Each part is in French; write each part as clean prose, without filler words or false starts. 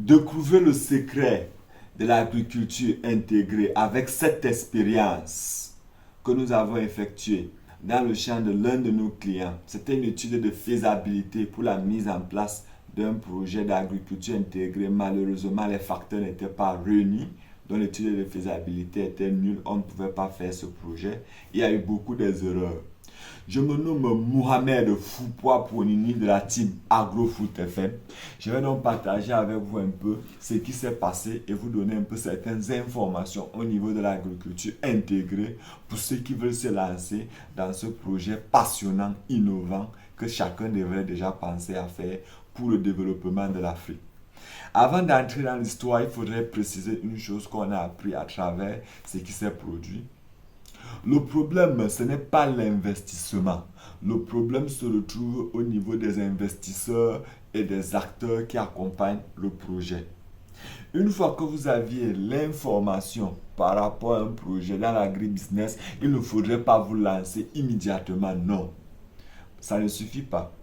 Découvrez le secret de l'agriculture intégrée avec cette expérience que nous avons effectuée dans le champ de l'un de nos clients. C'était une étude de faisabilité pour la mise en place d'un projet d'agriculture intégrée. Malheureusement, les facteurs n'étaient pas réunis. Donc l'étude de faisabilité était nulle. On ne pouvait pas faire ce projet. Il y a eu beaucoup d'erreurs. Je me nomme Mohamed Foupoua Ponini de la team AgroFoot FM. Je vais donc partager avec vous un peu ce qui s'est passé et vous donner un peu certaines informations au niveau de l'agriculture intégrée pour ceux qui veulent se lancer dans ce projet passionnant, innovant que chacun devrait déjà penser à faire pour le développement de l'Afrique. Avant d'entrer dans l'histoire, il faudrait préciser une chose qu'on a appris à travers ce qui s'est produit. Le problème, ce n'est pas l'investissement. Le problème se retrouve au niveau des investisseurs et des acteurs qui accompagnent le projet. Une fois que vous aviez l'information par rapport à un projet dans l'agribusiness, il ne faudrait pas vous lancer immédiatement. Non, ça ne suffit pas.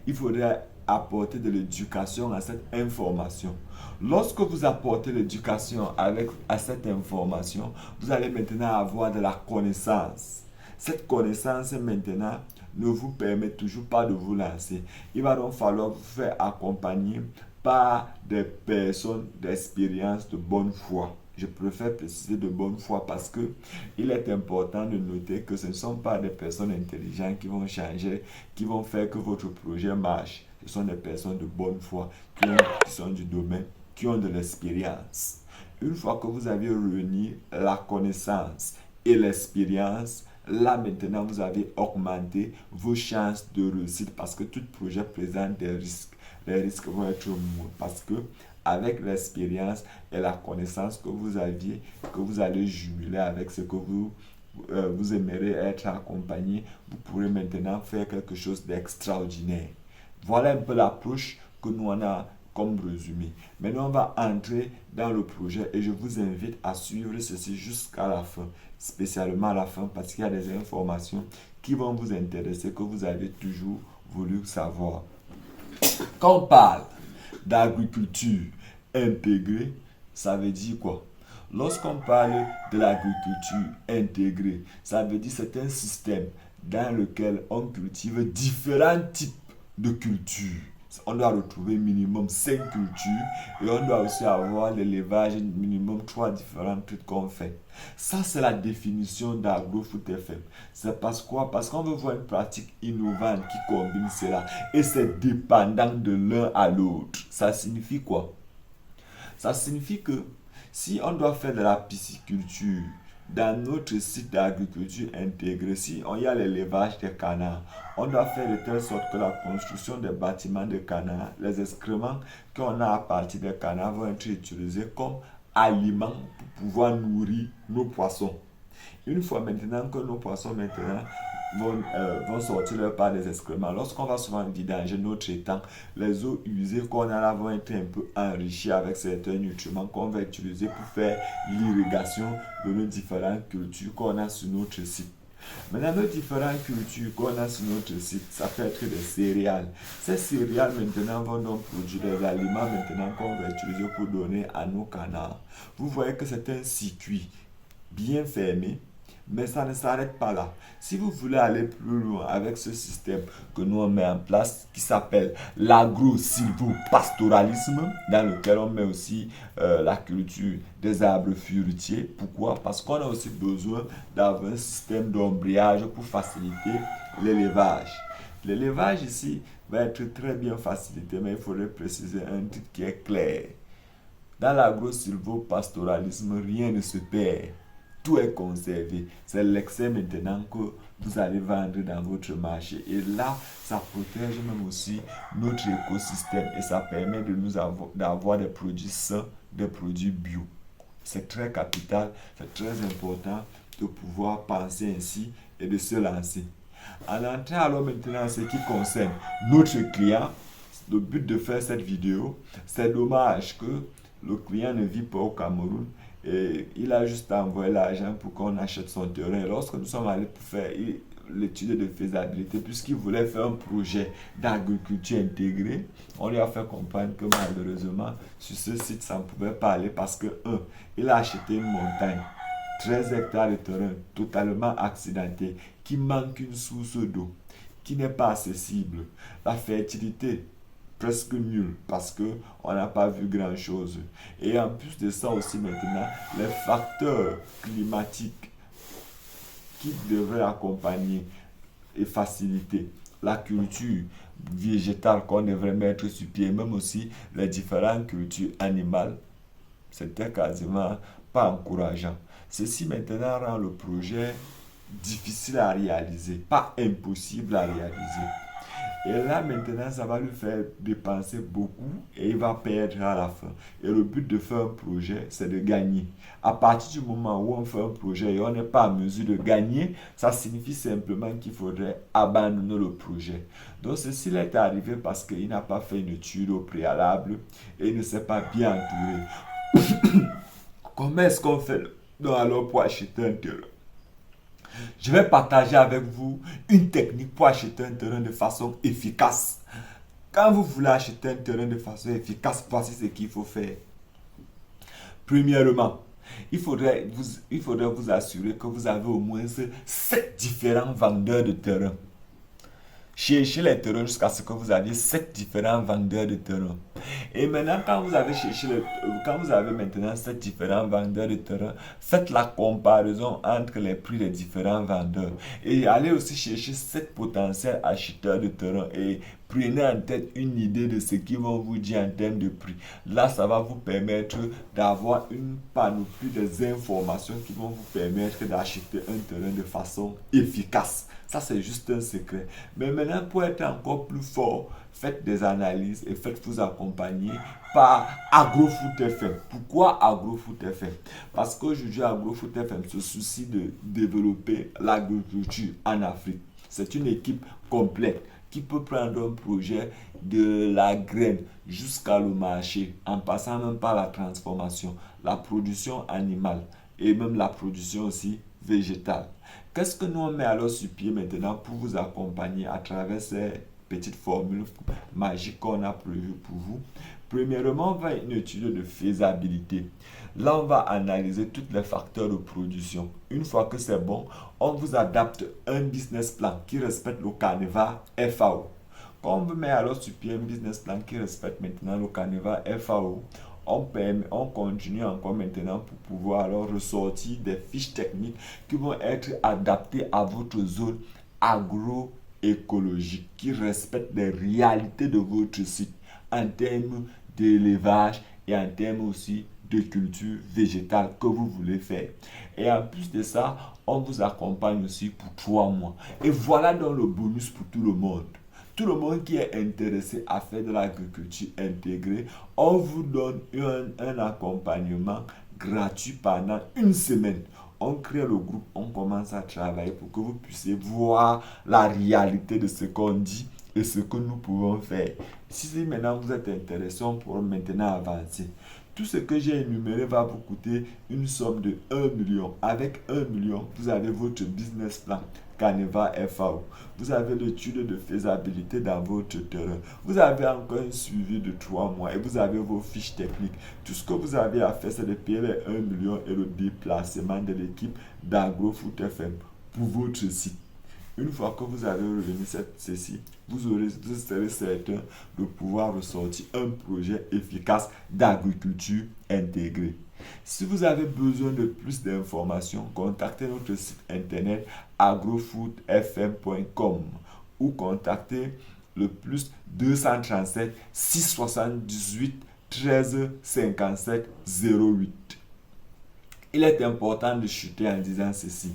Il faudrait apporter de l'éducation à cette information. Lorsque vous apportez l'éducation à cette information, vous allez maintenant avoir de la connaissance. Cette connaissance maintenant ne vous permet toujours pas de vous lancer. Il va donc falloir vous faire accompagner par des personnes d'expérience de bonne foi. Je préfère préciser de bonne foi parce que il est important de noter que ce ne sont pas des personnes intelligentes qui vont changer, qui vont faire que votre projet marche. Ce sont des personnes de bonne foi qui sont du domaine, qui ont de l'expérience. Une fois que vous avez réuni la connaissance et l'expérience, là maintenant vous avez augmenté vos chances de réussite parce que tout projet présente des risques. Les risques vont être moins parce que avec l'expérience et la connaissance que vous aviez, que vous allez jumeler avec ce que vous aimeriez être accompagné, vous pourrez maintenant faire quelque chose d'extraordinaire. Voilà un peu l'approche que nous en avons comme résumé. Maintenant, on va entrer dans le projet et je vous invite à suivre ceci jusqu'à la fin, spécialement à la fin parce qu'il y a des informations qui vont vous intéresser, que vous avez toujours voulu savoir. Quand on parle d'agriculture intégrée, ça veut dire quoi? Lorsqu'on parle de l'agriculture intégrée, ça veut dire que c'est un système dans lequel on cultive différents types de cultures. On doit retrouver minimum 5 cultures et on doit aussi avoir l'élevage minimum 3 différents trucs qu'on fait. Ça, c'est la définition d'AgroFoot FM. C'est parce quoi? Parce qu'on veut voir une pratique innovante qui combine cela et c'est dépendant de l'un à l'autre. Ça signifie quoi? Ça signifie que si on doit faire de la pisciculture dans notre site d'agriculture intégrée, si on y a l'élevage des canards, on doit faire de telle sorte que la construction des bâtiments de canards, les excréments qu'on a à partir des canards vont être utilisés comme aliments pour pouvoir nourrir nos poissons. Une fois maintenant que nos poissons vont sortir leur part des excréments, lorsqu'on va souvent vidanger notre étang, les eaux usées qu'on a là vont être un peu enrichies avec certains nutriments qu'on va utiliser pour faire l'irrigation de nos différentes cultures qu'on a sur notre site. Maintenant, nos différentes cultures qu'on a sur notre site, ça peut être des céréales. Ces céréales maintenant vont donc produire des aliments maintenant qu'on va utiliser pour donner à nos canards. Vous voyez que c'est un circuit bien fermé, mais ça ne s'arrête pas là. Si vous voulez aller plus loin avec ce système que nous on met en place, qui s'appelle l'agro-silvopastoralisme, dans lequel on met aussi la culture des arbres fruitiers. Pourquoi? Parce qu'on a aussi besoin d'avoir un système d'ombrage pour faciliter l'élevage. L'élevage ici va être très bien facilité, mais il faudrait préciser un truc qui est clair. Dans l'agro-silvopastoralisme, rien ne se perd. Tout est conservé. C'est l'excès maintenant que vous allez vendre dans votre marché. Et là, ça protège même aussi notre écosystème et ça permet de nous d'avoir des produits sains, des produits bio. C'est très capital, c'est très important de pouvoir penser ainsi et de se lancer. En entrant alors maintenant en ce qui concerne notre client, le but de faire cette vidéo, c'est dommage que le client ne vit pas au Cameroun. Et il a juste envoyé l'argent pour qu'on achète son terrain. Lorsque nous sommes allés pour faire, l'étude de faisabilité puisqu'il voulait faire un projet d'agriculture intégrée. On lui a fait comprendre que malheureusement, sur ce site, ça ne pouvait pas aller parce que, il a acheté une montagne, 13 hectares de terrain totalement accidenté, qui manque une source d'eau, qui n'est pas accessible. La fertilité, presque nulle parce que on n'a pas vu grand chose. Et en plus de ça aussi maintenant, les facteurs climatiques qui devraient accompagner et faciliter la culture végétale qu'on devrait mettre sur pied, même aussi les différentes cultures animales, c'était quasiment pas encourageant. Ceci maintenant rend le projet difficile à réaliser, pas impossible à réaliser. Et là, maintenant, ça va lui faire dépenser beaucoup et il va perdre à la fin. Et le but de faire un projet, c'est de gagner. À partir du moment où on fait un projet et on n'est pas en mesure de gagner, ça signifie simplement qu'il faudrait abandonner le projet. Donc, ceci est arrivé parce qu'il n'a pas fait une étude au préalable et il ne s'est pas bien entouré. Comment est-ce qu'on fait alors pour acheter un terrain? Je vais partager avec vous une technique pour acheter un terrain de façon efficace. Quand vous voulez acheter un terrain de façon efficace, voici ce qu'il faut faire. Premièrement, il faudrait vous assurer que vous avez au moins 7 différents vendeurs de terrain. Cherchez les terrains jusqu'à ce que vous ayez 7 différents vendeurs de terrain. Et maintenant, quand vous avez maintenant 7 différents vendeurs de terrain, faites la comparaison entre les prix des différents vendeurs. Et allez aussi chercher 7 potentiels acheteurs de terrain et prenez en tête une idée de ce qu'ils vont vous dire en termes de prix. Là, ça va vous permettre d'avoir une panoplie des informations qui vont vous permettre d'acheter un terrain de façon efficace. Ça, c'est juste un secret. Mais maintenant, pour être encore plus fort, faites des analyses et faites-vous accompagner par AgroFoot FM. Pourquoi AgroFoot FM? Parce qu'aujourd'hui, AgroFoot FM se soucie de développer l'agriculture en Afrique. C'est une équipe complète qui peut prendre un projet de la graine jusqu'à le marché, en passant même par la transformation, la production animale et même la production aussi végétale. Qu'est-ce que nous on met alors sur pied maintenant pour vous accompagner à travers ces petites formules magiques qu'on a prévues pour vous? Premièrement, on va une étude de faisabilité. Là, on va analyser tous les facteurs de production. Une fois que c'est bon, on vous adapte un business plan qui respecte le Canevas FAO. Quand on met alors sur pied un business plan qui respecte maintenant le Canevas FAO, on continue encore maintenant pour pouvoir alors ressortir des fiches techniques qui vont être adaptées à votre zone agroécologique, qui respectent les réalités de votre site en termes d'élevage et en termes aussi de culture végétale que vous voulez faire. Et en plus de ça, on vous accompagne aussi pour 3 mois. Et voilà donc le bonus pour tout le monde. Tout le monde qui est intéressé à faire de l'agriculture intégrée, on vous donne un accompagnement gratuit pendant une semaine. On crée le groupe, on commence à travailler pour que vous puissiez voir la réalité de ce qu'on dit et ce que nous pouvons faire. Si maintenant vous êtes intéressé, on pourra maintenant avancer. Tout ce que j'ai énuméré va vous coûter une somme de 1 million. Avec 1 million, vous avez votre business plan Canevas FAO. Vous avez l'étude de faisabilité dans votre terrain. Vous avez encore un suivi de 3 mois et vous avez vos fiches techniques. Tout ce que vous avez à faire, c'est de payer les 1 million et le déplacement de l'équipe d'AgroFoot FM pour votre site. Une fois que vous avez revenu ceci, vous serez certain de pouvoir ressortir un projet efficace d'agriculture intégrée. Si vous avez besoin de plus d'informations, contactez notre site internet agrofootfm.com ou contactez le plus 237 678 13 57 08. Il est important de chuter en disant ceci.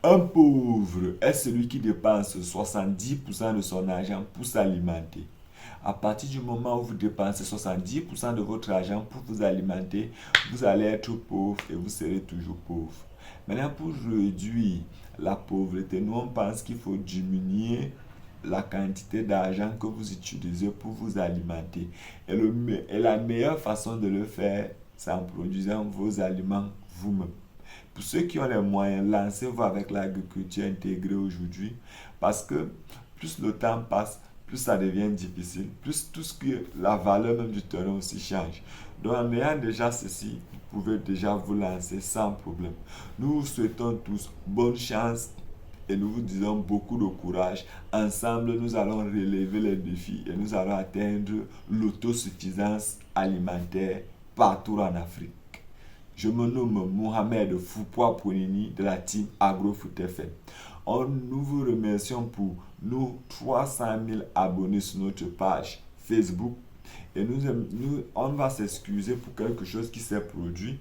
Un pauvre est celui qui dépense 70% de son argent pour s'alimenter. À partir du moment où vous dépensez 70% de votre argent pour vous alimenter, vous allez être pauvre et vous serez toujours pauvre. Maintenant, pour réduire la pauvreté, nous on pense qu'il faut diminuer la quantité d'argent que vous utilisez pour vous alimenter. Et la meilleure façon de le faire, c'est en produisant vos aliments vous-même. Pour ceux qui ont les moyens, lancez-vous avec l'agriculture intégrée aujourd'hui parce que plus le temps passe, plus ça devient difficile, plus tout ce que la valeur même du terrain aussi change. Donc en ayant déjà ceci, vous pouvez déjà vous lancer sans problème. Nous vous souhaitons tous bonne chance et nous vous disons beaucoup de courage. Ensemble, nous allons relever les défis et nous allons atteindre l'autosuffisance alimentaire partout en Afrique. Je me nomme Mohamed Foupoua Pounini de la team AgroFoot FM. Nous vous remercions pour nos 300 000 abonnés sur notre page Facebook. Et on va s'excuser pour quelque chose qui s'est produit.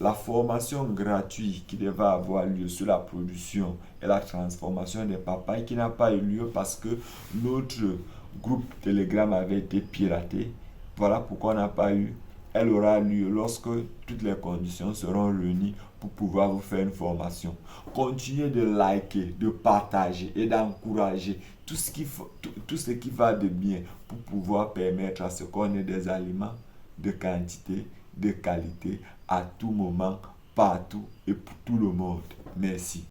La formation gratuite qui devait avoir lieu sur la production et la transformation des papayes qui n'a pas eu lieu parce que notre groupe Telegram avait été piraté. Voilà pourquoi on n'a pas eu. Elle aura lieu lorsque toutes les conditions seront réunies pour pouvoir vous faire une formation. Continuez de liker, de partager et d'encourager tout ce qui va de bien pour pouvoir permettre à ce qu'on ait des aliments de quantité, de qualité, à tout moment, partout et pour tout le monde. Merci.